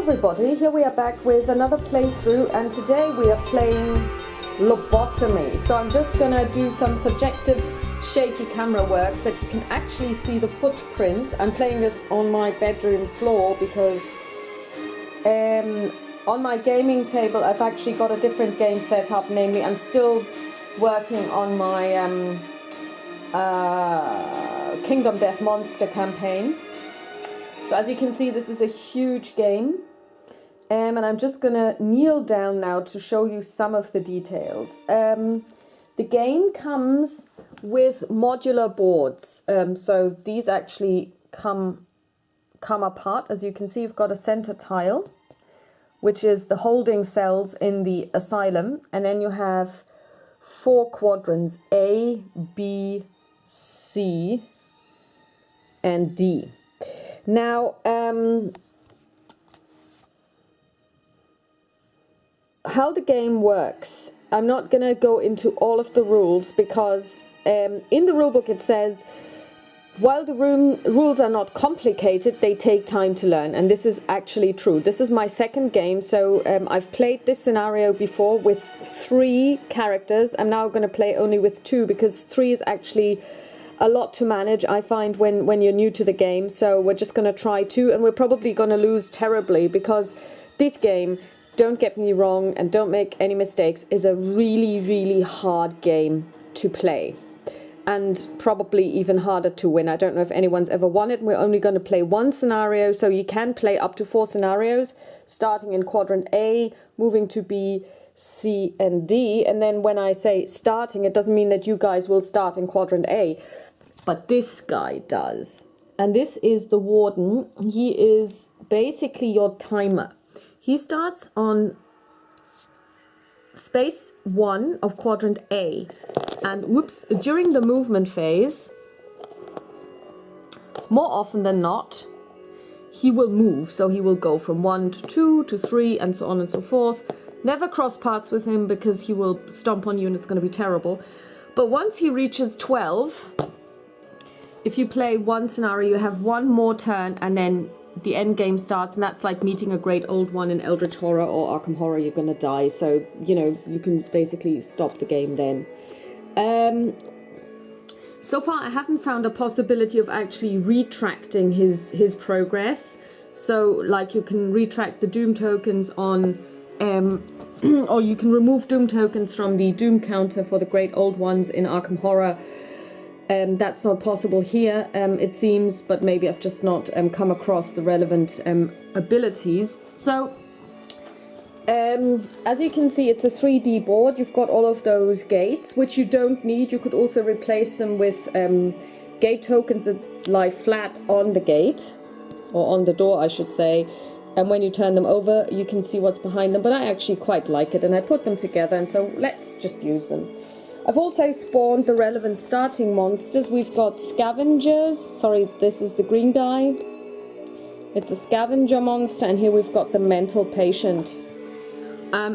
everybody, here we are back with another playthrough, and today we are playing Lobotomy. So I'm just gonna do some subjective shaky camera work so that you can actually see the footprint. I'm playing this on my bedroom floor because on my gaming table I've actually got a different game set up, namely I'm still working on my Kingdom Death Monster campaign. So as you can see, this is a huge game, and I'm just gonna kneel down now to show you some of the details. The game comes with modular boards, so these actually come apart. As you can see, you've got a center tile, which is the holding cells in the asylum, and then you have 4 quadrants, A, B, C, and D. Now, how the game works, I'm not going to go into all of the rules because in the rulebook it says, while the rules are not complicated, they take time to learn. And this is actually true. This is my second game, so I've played this scenario before with 3 characters. I'm now going to play only with 2 because 3 is actually a lot to manage, I find, when you're new to the game. So we're just going to try 2, and we're probably going to lose terribly because this game, don't get me wrong and don't make any mistakes, is a really, really hard game to play. And probably even harder to win. I don't know if anyone's ever won it. We're only going to play 1 scenario, so you can play up to 4 scenarios, starting in quadrant A, moving to B, C, and D. And then when I say starting, it doesn't mean that you guys will start in quadrant A. But this guy does. And this is the warden. He is basically your timer. He starts on space 1 of quadrant A. And whoops, during the movement phase, more often than not, he will move. So he will go from 1 to 2 to 3 and so on and so forth. Never cross paths with him because he will stomp on you and it's going to be terrible. But once he reaches 12... if you play 1 scenario, you have 1 more turn, and then the end game starts, and that's like meeting a great old one in Eldritch Horror or Arkham Horror. You're gonna die, so you know you can basically stop the game then. So far, I haven't found a possibility of actually retracting his progress. So, like, you can retract the Doom tokens on, or you can remove Doom tokens from the Doom counter for the great old ones in Arkham Horror. That's not possible here, it seems, but maybe I've just not come across the relevant abilities. So, as you can see, it's a 3D board. You've got all of those gates, which you don't need. You could also replace them with gate tokens that lie flat on the gate, or on the door, I should say. And when you turn them over, you can see what's behind them. But I actually quite like it, and I put them together, and so let's just use them. I've also spawned the relevant starting monsters. We've got scavengers. Sorry, this is the green guy. It's a scavenger monster, and here we've got the mental patient.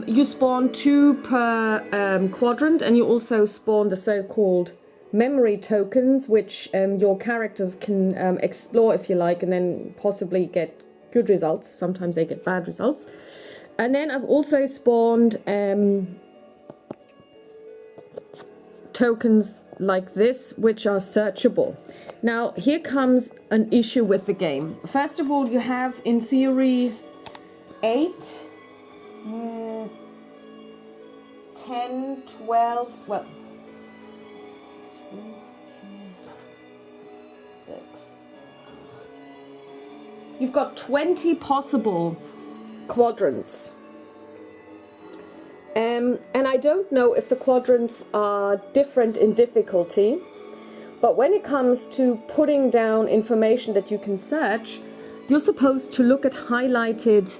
You spawn 2 per quadrant, and you also spawn the so-called memory tokens, which your characters can explore if you like, and then possibly get good results. Sometimes they get bad results. And then I've also spawned tokens like this, which are searchable. Now, here comes an issue with the game. First of all, you have, in theory, 8, 10, 12, well, 3, 4, 6, 8. You've got 20 possible quadrants. And I don't know if the quadrants are different in difficulty, but when it comes to putting down information that you can search, you're supposed to look at highlighted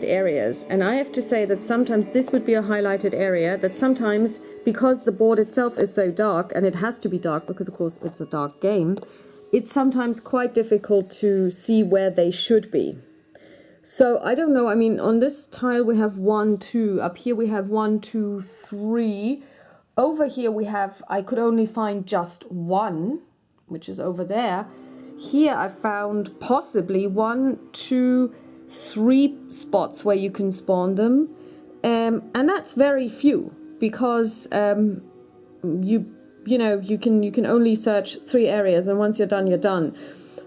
areas. And I have to say that sometimes this would be a highlighted area, that sometimes, because the board itself is so dark, and it has to be dark because of course it's a dark game, it's sometimes quite difficult to see where they should be. So I don't know, I mean, on this tile we have 1, 2, up here we have 1, 2, 3. Over here we have, I could only find just 1, which is over there. Here I found possibly 1, 2, 3 spots where you can spawn them, and that's very few, because you can only search 3 areas, and once you're done, you're done.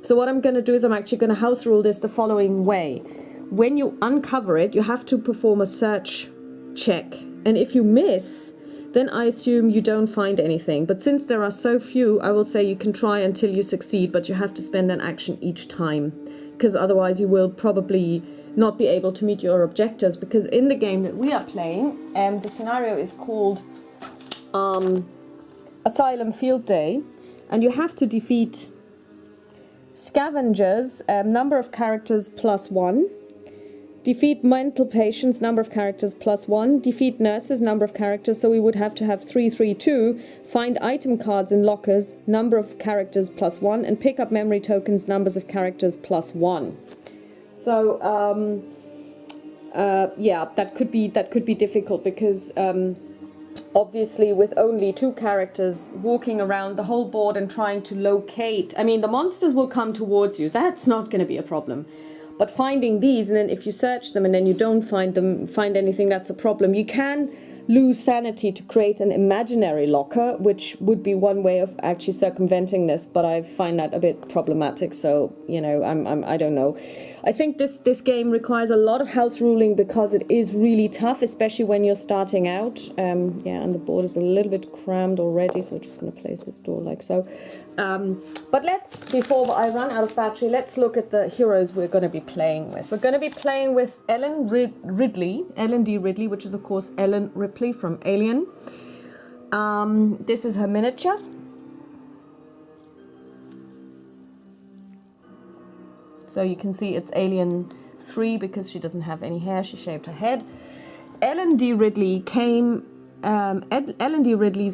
So what I'm going to do is I'm actually going to house rule this the following way. When you uncover it, you have to perform a search check, and if you miss, then I assume you don't find anything. But since there are so few, I will say you can try until you succeed, but you have to spend an action each time, because otherwise you will probably not be able to meet your objectives. Because in the game that we are playing, the scenario is called Asylum Field Day, and you have to defeat scavengers, number of characters +1, defeat mental patients, number of characters +1, defeat nurses, number of characters, so we would have to have 3, 3, 2, find item cards in lockers, number of characters +1, and pick up memory tokens, numbers of characters +1. So yeah, that could be difficult, because obviously with only 2 characters walking around the whole board and trying to locate, I mean, the monsters will come towards you, that's not going to be a problem. But finding these, and then if you search them and then you don't find anything, that's a problem. You can lose sanity to create an imaginary locker, which would be one way of actually circumventing this, but I find that a bit problematic, so, you know, I don't know. I think this game requires a lot of house ruling, because it is really tough, especially when you're starting out. Yeah, and the board is a little bit crammed already, so I'm just going to place this door like so. But before I run out of battery, let's look at the heroes we're going to be playing with. We're going to be playing with Ellen D. Ridley, which is of course Ellen Ripley from Alien. This is her miniature. So you can see it's Alien 3 because she doesn't have any hair, she shaved her head. Ellen D. Ridley's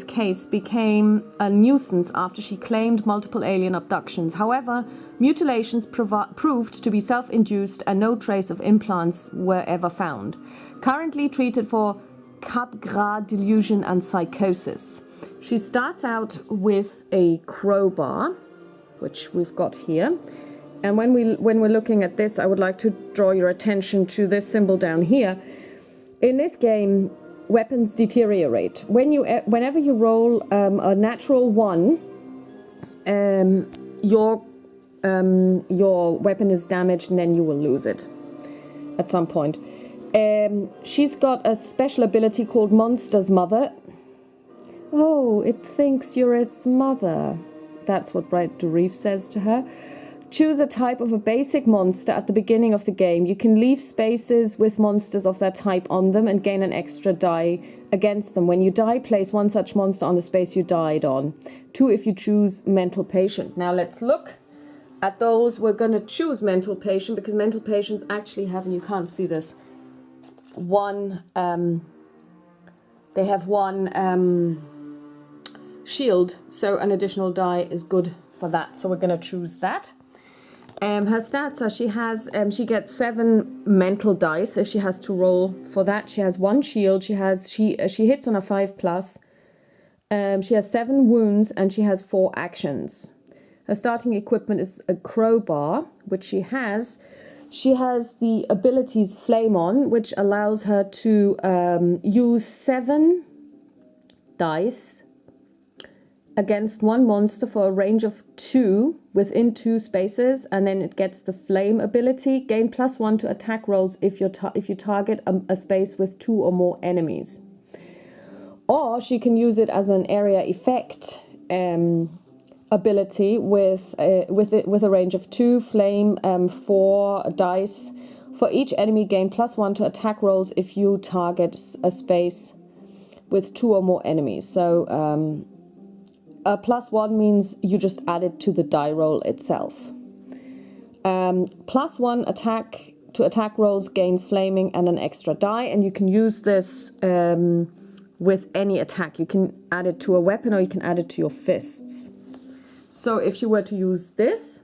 case became a nuisance after she claimed multiple alien abductions. However, mutilations proved to be self-induced and no trace of implants were ever found. Currently treated for Capgras delusion and psychosis. She starts out with a crowbar, which we've got here. And when we're looking at this, I would like to draw your attention to this symbol down here. In this game, weapons deteriorate. Whenever you roll a natural 1, your weapon is damaged, and then you will lose it at some point. She's got a special ability called Monster's Mother. Oh, it thinks you're its mother. That's what Bright Dorif says to her. Choose a type of a basic monster at the beginning of the game. You can leave spaces with monsters of that type on them and gain an extra die against them. When you die, place 1 such monster on the space you died on. 2 if you choose mental patient. Now let's look at those. We're going to choose mental patient because mental patients actually have, and you can't see this, they have 1 shield, so an additional die is good for that. So we're going to choose that. Her stats are she gets 7 mental dice if she has to roll for that. She has 1 shield. She hits on a 5+. She has 7 wounds and she has 4 actions. Her starting equipment is a crowbar, which she has. She has the abilities Flame On, which allows her to use 7 dice against 1 monster for a range of 2 within 2 spaces, and then it gets the flame ability. Gain +1 to attack rolls if you target a space with 2 or more enemies. Or she can use it as an area effect ability with a range of 2 flame, 4 dice. For each enemy, gain +1 to attack rolls if you target a space with 2 or more enemies. So +1 means you just add it to the die roll itself. +1 attack to attack rolls gains flaming and an extra die, and you can use this with any attack. You can add it to a weapon or you can add it to your fists. So if she were to use this,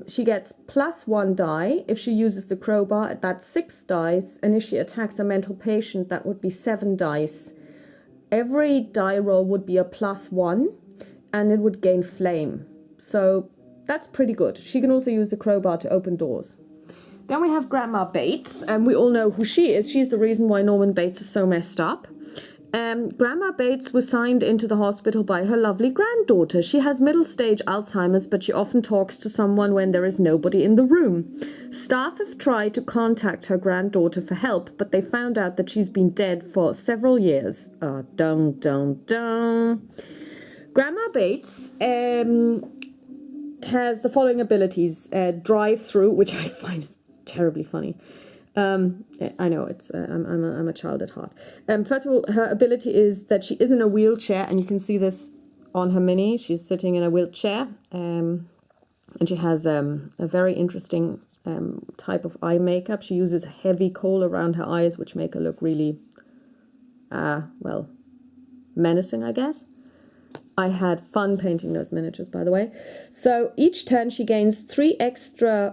she gets +1 die. If she uses the crowbar, that's 6 dice, and if she attacks a mental patient, that would be 7 dice. Every die roll would be a +1, and it would gain flame. So that's pretty good. She can also use the crowbar to open doors. Then we have Grandma Bates, and we all know who she is. She's the reason why Norman Bates is so messed up. Grandma Bates was signed into the hospital by her lovely granddaughter. She has middle stage Alzheimer's, but she often talks to someone when there is nobody in the room. Staff have tried to contact her granddaughter for help, but they found out that she's been dead for several years. Dun, dun, dun. Grandma Bates has the following abilities. Drive-through, which I find is terribly funny. I know it's I'm a child at heart. First of all, her ability is that she is in a wheelchair, and you can see this on her mini. She's sitting in a wheelchair, and she has a very interesting type of eye makeup. She uses heavy kohl around her eyes, which make her look really, well, menacing, I guess. I had fun painting those miniatures, by the way. So each turn she gains 3 extra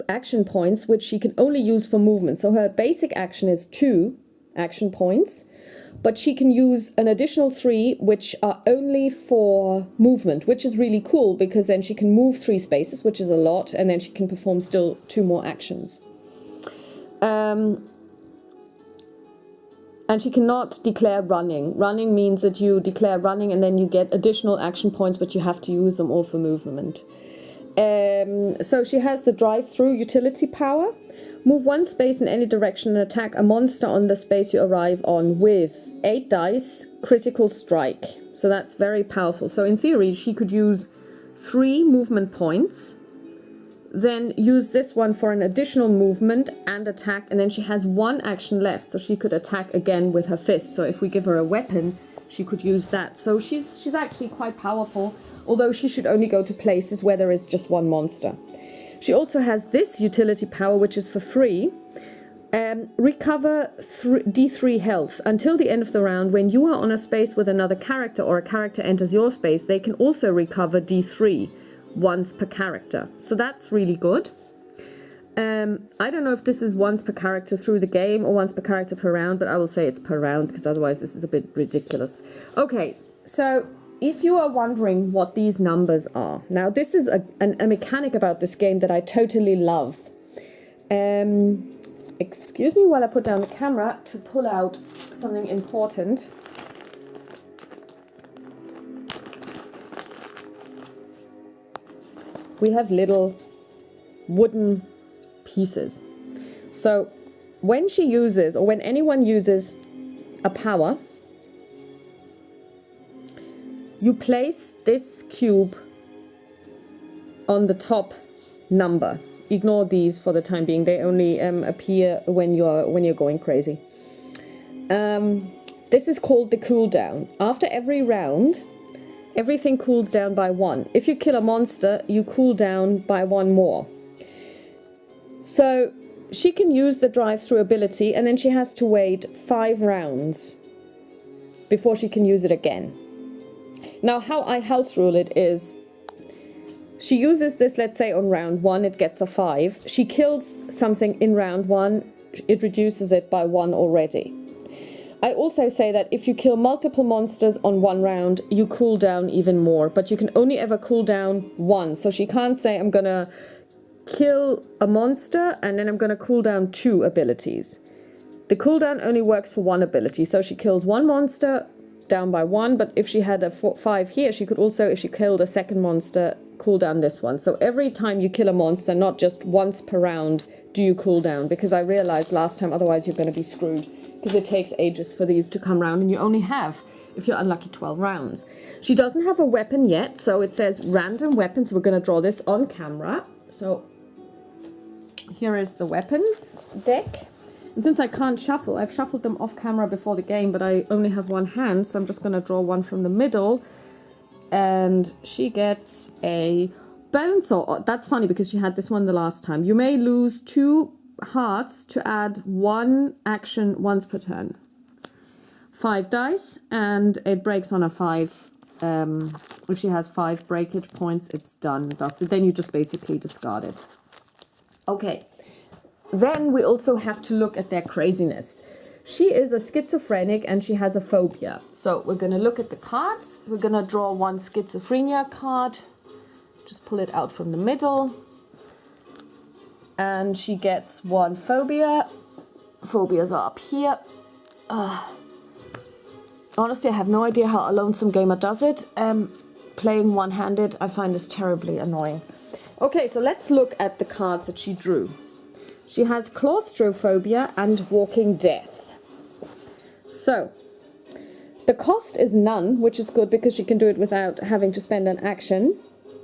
action points, which she can only use for movement. So her basic action is 2 action points, but she can use an additional 3, which are only for movement, which is really cool, because then she can move 3 spaces, which is a lot, and then she can perform still 2 more actions. And she cannot declare running. Running means that you declare running and then you get additional action points, but you have to use them all for movement. So she has the drive-through utility power. Move 1 space in any direction and attack a monster on the space you arrive on with 8 dice, critical strike. So that's very powerful. So in theory, she could use 3 movement points, then use this one for an additional movement and attack, and then she has 1 action left, so she could attack again with her fist. So if we give her a weapon, she could use that. So she's actually quite powerful, although she should only go to places where there is just 1 monster. She also has this utility power, which is for free. Recover D3 health. Until the end of the round, when you are on a space with another character or a character enters your space, they can also recover D3 once per character. So that's really good. I don't know if this is once per character through the game or once per character per round, but I will say it's per round, because otherwise this is a bit ridiculous. Okay, so if you are wondering what these numbers are, now this is a mechanic about this game that I totally love. Excuse me while I put down the camera to pull out something important. We have little wooden pieces. So when she uses, or when anyone uses a power, you place this cube on the top number. Ignore these for the time being. They only appear when you're going crazy. This is called the cooldown. After every round, everything cools down by 1. If you kill a monster, you cool down by 1 more. So she can use the drive-through ability, and then she has to wait 5 rounds before she can use it again. Now, how I house rule it is, she uses this, let's say on round 1, it gets a 5. She kills something in round 1, it reduces it by 1 already. I also say that if you kill multiple monsters on 1 round, you cool down even more, but you can only ever cool down 1. So she can't say, I'm gonna kill a monster and then I'm gonna cool down 2 abilities. The cooldown only works for 1 ability, so she kills 1 monster, down by 1, but if she had a 5 here, she could also, if she killed a second monster, cool down this one. So every time you kill a monster, not just once per round, do you cool down, because I realized last time otherwise you're going to be screwed, because it takes ages for these to come round, and you only have, if you're unlucky, 12 rounds. She doesn't have a weapon yet, so it says random weapons. We're going to draw this on camera. So here is the weapons deck. And since I can't shuffle, I've shuffled them off camera before the game, but I only have 1 hand, so I'm just going to draw one from the middle. And she gets a bone saw. Oh, that's funny because she had this one the last time. You may lose 2 hearts to add 1 action once per turn. 5 dice, and it breaks on a 5. If she has 5 breakage points, it's done. Then you just basically discard it. Okay. Then we also have to look at their craziness. She is a schizophrenic and she has a phobia. So we're going to look at the cards. We're going to draw 1 schizophrenia card. Just pull it out from the middle. And she gets 1 phobia. Phobias are up here. Honestly, I have no idea how a lonesome gamer does it. Playing one-handed, I find this terribly annoying. Okay, so let's look at the cards that she drew. She has claustrophobia and walking death. So, the cost is none, which is good because she can do it without having to spend an action.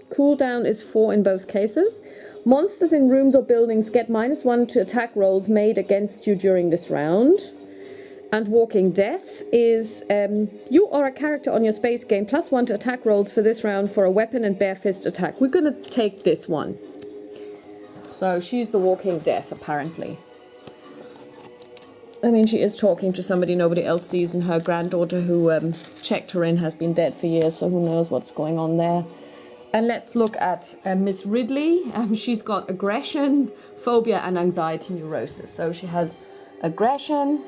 Cooldown is 4 in both cases. Monsters in rooms or buildings get -1 to attack rolls made against you during this round. And walking death is you or a character on your space gain +1 to attack rolls for this round for a weapon and bare fist attack. We're gonna take this one. So she's the walking death, apparently. I mean, she is talking to somebody nobody else sees, and her granddaughter who checked her in has been dead for years, so who knows what's going on there. And let's look at Miss Ridley. She's got aggression, phobia, and anxiety neurosis. So she has aggression,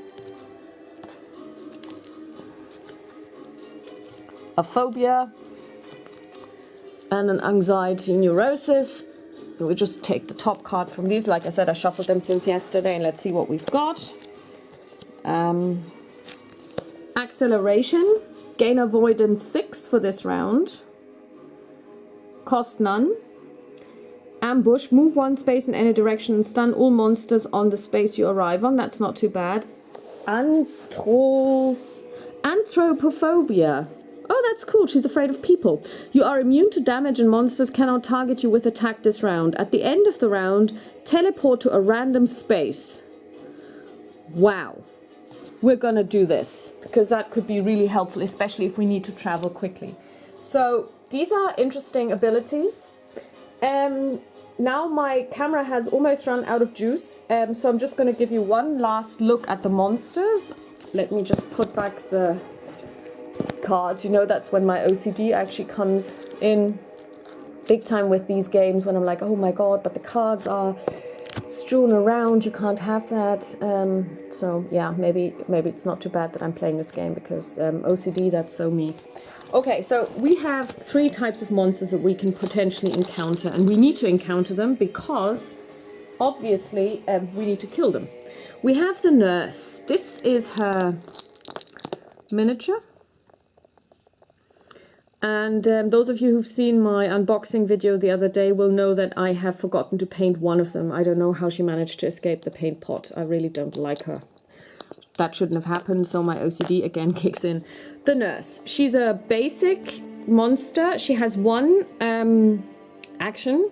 a phobia, and an anxiety neurosis. We just take the top card from these. Like I said, I shuffled them since yesterday, and let's see what we've got. Acceleration, gain avoidance 6 for this round. Cost none. Ambush, move 1 space in any direction and stun all monsters on the space you arrive on. That's not too bad. Anthropophobia. Oh, that's cool. She's afraid of people. You are immune to damage and monsters cannot target you with attack this round. At the end of the round, teleport to a random space. Wow. We're gonna do this because that could be really helpful, especially if we need to travel quickly. So these are interesting abilities. Now my camera has almost run out of juice, so I'm just going to give you one last look at the monsters. Let me just put back the cards. You know, that's when my OCD actually comes in big time with these games, when I'm like, oh my god, but the cards are strewn around, you can't have that. So yeah, maybe it's not too bad that I'm playing this game, because OCD, that's so me. Okay, so we have 3 types of monsters that we can potentially encounter, and we need to encounter them because obviously we need to kill them. We have the nurse. This is her miniature. And those of you who've seen my unboxing video the other day will know that I have forgotten to paint one of them. I don't know how she managed to escape the paint pot. I really don't like her. That shouldn't have happened, so my OCD again kicks in. The nurse. She's a basic monster. She has 1 action.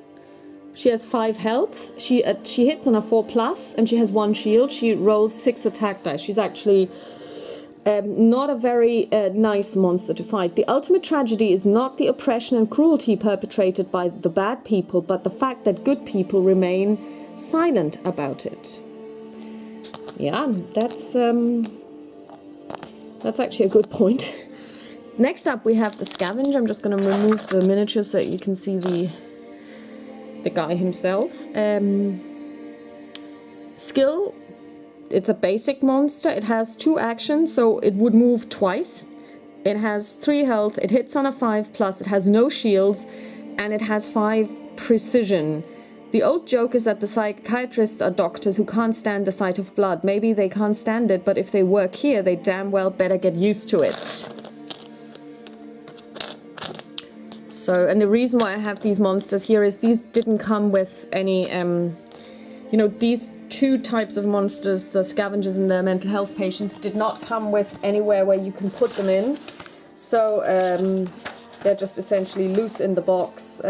She has 5 health. She hits on a 4+, and she has 1 shield. She rolls 6 attack dice. She's actually not a very nice monster to fight. The ultimate tragedy is not the oppression and cruelty perpetrated by the bad people, but the fact that good people remain silent about it. Yeah, that's actually a good point. Next up, we have the scavenger. I'm just going to remove the miniature so that you can see the guy himself. Skill. It's a basic monster. It has 2 actions, so it would move twice. It has 3 health. It hits on a 5+. It has no shields, and it has 5 precision. The old joke is that the psychiatrists are doctors who can't stand the sight of blood. Maybe they can't stand it, but if they work here, they damn well better get used to it. So, and the reason why I have these monsters here is these didn't come with any, you know, these 2 types of monsters, the scavengers and the mental health patients, did not come with anywhere where you can put them in. So, they're just essentially loose in the box.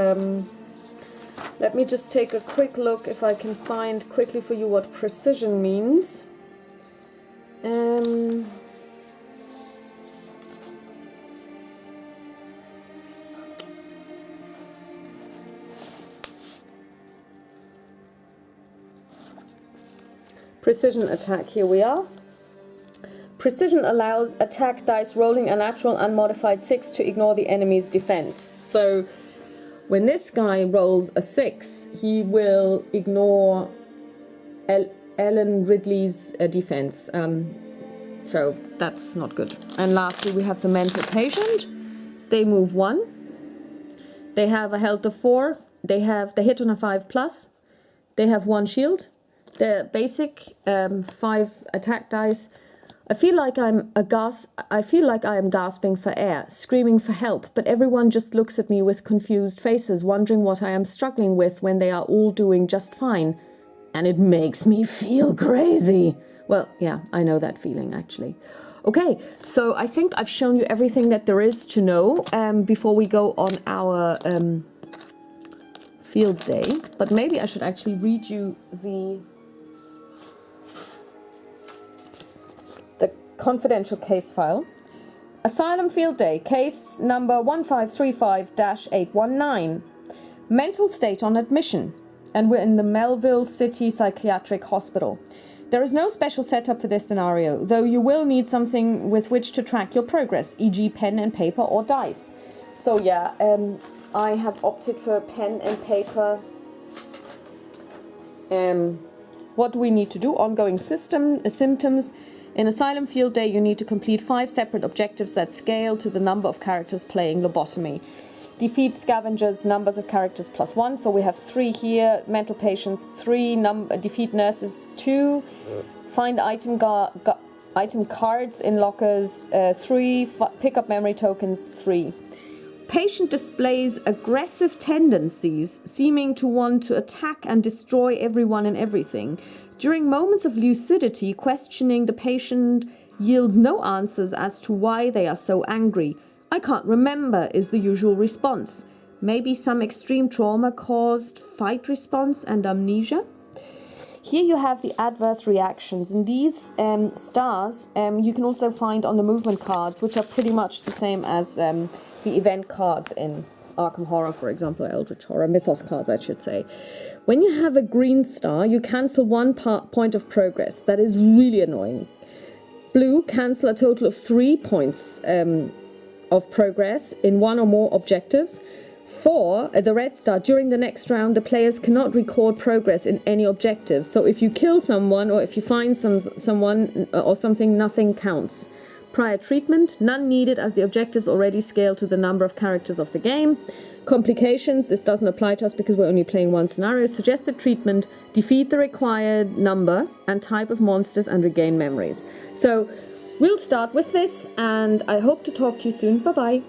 Let me just take a quick look if I can find quickly for you what precision means. Precision attack, here we are. Precision allows attack dice rolling a natural unmodified 6 to ignore the enemy's defense. So when this guy rolls a 6, he will ignore Ellen Ridley's defense. So that's not good. And lastly, we have the mental patient. They move 1. They have a health of 4. They hit on a 5+. They have 1 shield. They're basic 5 attack dice. I feel like I am gasping for air, screaming for help, but everyone just looks at me with confused faces, wondering what I am struggling with when they are all doing just fine. And it makes me feel crazy. Well, yeah, I know that feeling, actually. Okay, so I think I've shown you everything that there is to know before we go on our field day. But maybe I should actually read you the confidential case file. Asylum Field Day, case number 1535-819. Mental state on admission. And we're in the Melville City Psychiatric Hospital. There is no special setup for this scenario, though you will need something with which to track your progress, e.g. pen and paper or dice. So yeah, I have opted for a pen and paper. What do we need to do? Ongoing symptoms. In Asylum Field Day, you need to complete 5 separate objectives that scale to the number of characters playing Lobotomy. Defeat scavengers, numbers of characters +1. So we have 3 here. Mental patients 3. Defeat nurses 2. Find item cards in lockers 3. Pick up memory tokens 3. Patient displays aggressive tendencies, seeming to want to attack and destroy everyone and everything. During moments of lucidity, questioning the patient yields no answers as to why they are so angry. I can't remember is the usual response. Maybe some extreme trauma caused fight response and amnesia? Here you have the adverse reactions, and these stars you can also find on the movement cards, which are pretty much the same as the event cards in Arkham Horror, for example, Eldritch Horror, Mythos cards, I should say. When you have a green star, you cancel 1 point of progress. That is really annoying. Blue, cancel a total of 3 points of progress in 1 or more objectives. 4, the red star, during the next round, the players cannot record progress in any objectives. So if you kill someone or if you find someone or something, nothing counts. Prior treatment, none needed as the objectives already scale to the number of characters of the game. Complications, this doesn't apply to us because we're only playing 1 scenario. Suggested treatment, defeat the required number and type of monsters and regain memories. So we'll start with this, and I hope to talk to you soon. Bye-bye.